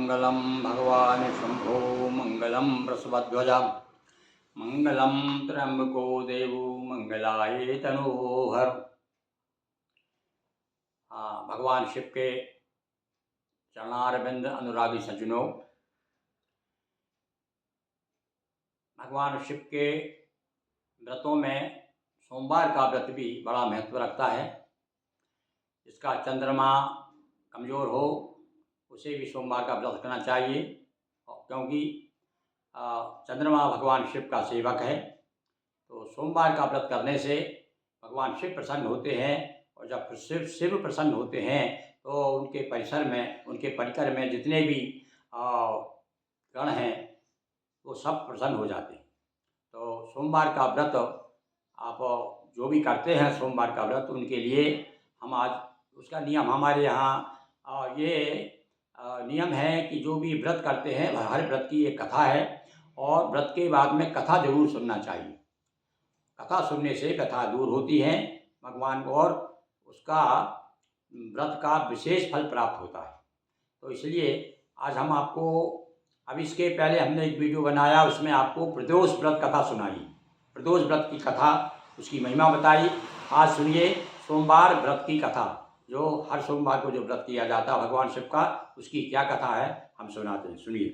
मंगलम भगवान शंभो मंगलम वृषभध्वज मंगलम त्र्यंबको देवो मंगलाय तनोहर। भगवान शिव के चरणारविंद अनुरागी सज्जनों, भगवान शिव के व्रतों में सोमवार का व्रत भी बड़ा महत्व रखता है। जिसका चंद्रमा कमज़ोर हो उसे भी सोमवार का व्रत करना चाहिए, क्योंकि चंद्रमा भगवान शिव का सेवक है। तो सोमवार का व्रत करने से भगवान शिव प्रसन्न होते हैं, और जब शिव प्रसन्न होते हैं तो उनके परिसर में, उनके परिकर में जितने भी गण हैं वो सब प्रसन्न हो जाते हैं। तो सोमवार का व्रत आप जो भी करते हैं सोमवार का व्रत, उनके लिए हम आज उसका नियम, हमारे यहाँ ये नियम है कि जो भी व्रत करते हैं हर व्रत की एक कथा है, और व्रत के बाद में कथा जरूर सुनना चाहिए। कथा सुनने से कथा दूर होती है भगवान को, और उसका व्रत का विशेष फल प्राप्त होता है। तो इसलिए आज हम आपको, अब इसके पहले हमने एक वीडियो बनाया, उसमें आपको प्रदोष व्रत कथा सुनाई, प्रदोष व्रत की कथा, उसकी महिमा बताई। आज सुनिए सोमवार व्रत की कथा, जो हर सोमवार को जो व्रत किया जाता है भगवान शिव का, उसकी क्या कथा है हम सुनाते हैं, सुनिए।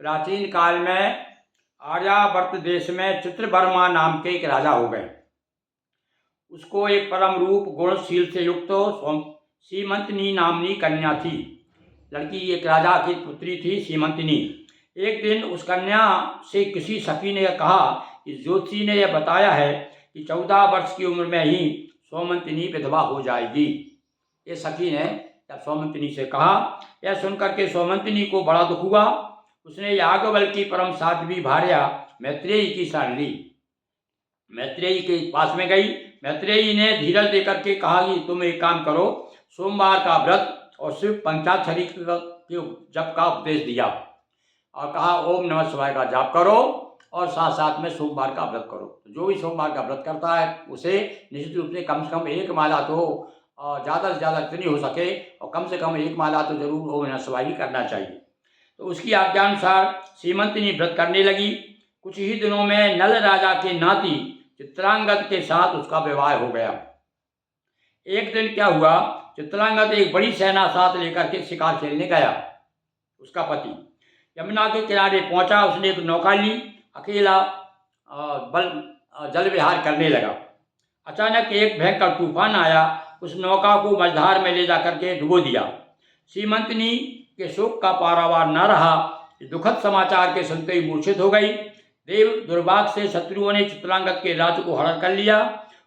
प्राचीन काल में आर्यावर्त देश में चित्रवर्मा नाम के एक राजा हो गए। उसको एक परम रूप गुणशील से युक्त सीमंतनी नामनी कन्या थी। लड़की एक राजा की पुत्री थी सीमंतनी। एक दिन उस कन्या से किसी सखी ने कहा कि ज्योतिषी ने यह बताया है कि 14 वर्ष की उम्र में ही सोमंतनी विधवा हो जाएगी। ये सखी ने जब सोमंतनी से कहा, यह सुनकर के सोमंतनी को बड़ा दुख हुआ। उसने याज्ञवल्क्य की परम साध्वी भार्या मैत्रेयी की शरण ली। मैत्रेयी के पास में गई। मैत्रेयी ने धीरज देकर के कहा कि तुम एक काम करो, सोमवार का व्रत और शिव पंचाक्षरी के जप का उपदेश दिया, और कहा ओम नमः शिवाय का जाप करो और साथ साथ में सोमवार का व्रत करो। तो जो भी सोमवार का व्रत करता है उसे निश्चित रूप से कम एक माला तो ज़्यादा से ज़्यादा जितनी हो सके, और कम से कम एक माला तो जरूर ओम नमः शिवाय ही करना चाहिए। तो उसकी आज्ञानुसार सीमंतनी व्रत करने लगी। कुछ ही दिनों में नल राजा के नाती चित्रांगद के साथ उसका विवाह हो गया। एक दिन क्या हुआ, चित्रांगद एक बड़ी सेना साथ लेकर के शिकार खेलने गया। उसका पति यमुना के किनारे पहुंचा। उसने एक नौका ली, अकेला जल विहार करने लगा। अचानक एक भयंकर तूफान आया, उस नौका को मझधार में ले जाकर के डुबो दिया। सीमंतनी के शोक का पारावार न रहा। दुखद समाचार के सुनते ही मूर्छित हो गई। देव दुर्भाग्य से शत्रुओं ने चित्रांगद के राज्य को हरण कर लिया,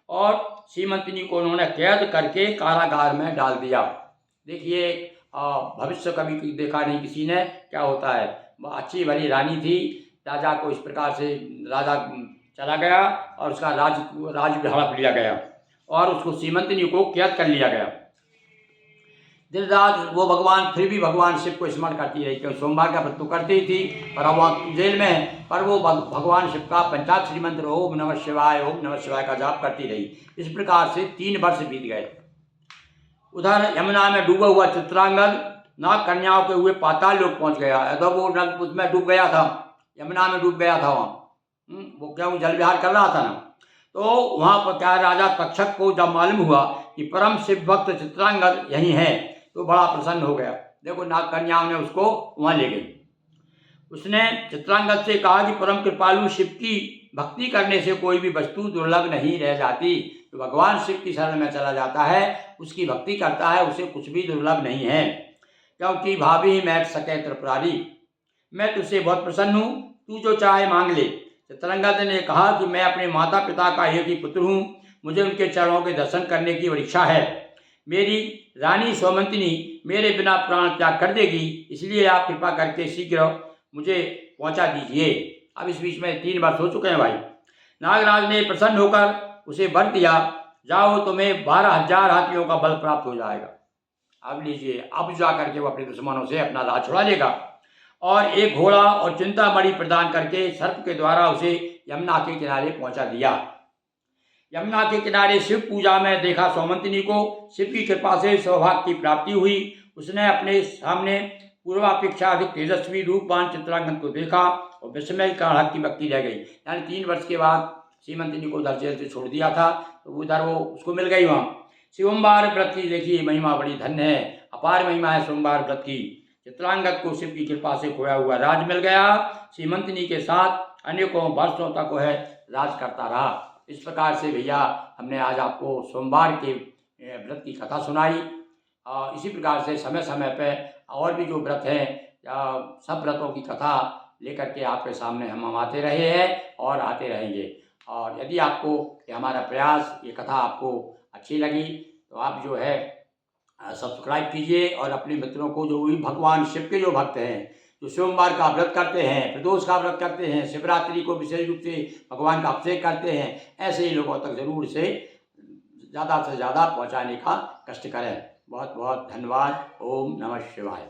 और सीमंतनी को उन्होंने कैद करके कारागार में डाल दिया। देखिए भविष्य कभी देखा नहीं किसी ने, क्या होता है। अच्छी भली रानी थी, राजा को इस प्रकार से राजा चला गया और उसका राज भी हड़प लिया गया, और उसको सीमंतनी को कैद कर लिया गया। दिन रात वो भगवान, फिर भी भगवान शिव को स्मरण करती रही, क्योंकि सोमवार का व्रत तो करती ही थी, पर अब वहाँ जेल में है, पर वो भगवान शिव का पंचाक्षरी मंत्र ओम नमः शिवाय का जाप करती रही। इस प्रकार से 3 वर्ष बीत गए। उधर यमुना में डूबा हुआ चित्रांगद नाग कन्याओं के हुए पाताल लोक पहुँच गया। अगर वो उसमें डूब गया था, यमुना में डूब गया था वहाँ, वो क्या वो जल विहार कर रहा था ना। तो वहाँ पर क्या, राजा तक्षक को जब मालूम हुआ कि परम शिव भक्त चित्रांगद यहीं है, तो बड़ा प्रसन्न हो गया। देखो नाग कन्याओं ने उसको वहाँ ले गई। उसने चित्रांगद से कहा कि परम कृपालु शिव की भक्ति करने से कोई भी वस्तु दुर्लभ नहीं रह जाती। तो भगवान शिव की शरण में चला जाता है, उसकी भक्ति करता है, उसे कुछ भी दुर्लभ नहीं है, क्योंकि भाभी मैट सके त्रिपुरारी, मैं तुझसे बहुत प्रसन्न हूँ, तू जो चाहे मांग ले। चित्रांगद ने कहा कि मैं अपने माता पिता का एक ही पुत्र हूँ, मुझे उनके चरणों के दर्शन करने की बड़ी इच्छा है। मेरी रानी सोमंतनी मेरे बिना प्राण त्याग कर देगी, इसलिए आप कृपा करके शीघ्र मुझे पहुंचा दीजिए। अब इस बीच में 3 वर्ष हो चुके हैं भाई। नागराज ने प्रसन्न होकर उसे वर दिया, जाओ तुम्हें 12,000 हाथियों का बल प्राप्त हो जाएगा। अब लीजिए, अब जा करके वो अपने दुश्मनों से अपना राज छुड़ा लेगा, और एक घोड़ा और चिंतामणि प्रदान करके सर्प के द्वारा उसे यमुना के किनारे पहुंचा दिया। यमुना के किनारे शिव पूजा में देखा सोमंतनी को। शिव की कृपा से सौभाग्य की प्राप्ति हुई। उसने अपने सामने पूर्वापेक्षा अधिक तेजस्वी रूपवान चित्रांगद को देखा और विस्मय का हक्की बक्की रह गई। यानी 3 वर्ष के बाद सीमंतिनी को उधर जेल से छोड़ दिया था, तो उधर वो उसको मिल गई वहाँ। सोमवार व्रत की देखिए महिमा बड़ी धन्य है, अपार महिमा है सोमवार व्रत की। चित्रांगद को शिव की कृपा से खोया हुआ राज मिल गया। सीमंतिनी के साथ अनेकों वर्षों तक वह राज करता रहा। इस प्रकार से भैया हमने आज आपको सोमवार के व्रत की कथा सुनाई। इसी प्रकार से समय समय पर और भी जो व्रत हैं, सब व्रतों की कथा लेकर के आपके सामने हम आते रहे हैं और आते रहेंगे। और यदि आपको ये हमारा प्रयास, ये कथा आपको अच्छी लगी तो आप जो है सब्सक्राइब कीजिए और अपने मित्रों को, जो भी भगवान शिव के जो भक्त हैं, जो सोमवार का व्रत करते हैं, प्रदोष का व्रत करते हैं, शिवरात्रि को विशेष रूप से भगवान का अभिषेक करते हैं, ऐसे ही लोगों तक ज़रूर से ज़्यादा पहुँचाने का कष्ट करें। बहुत बहुत धन्यवाद। ओम नमः शिवाय।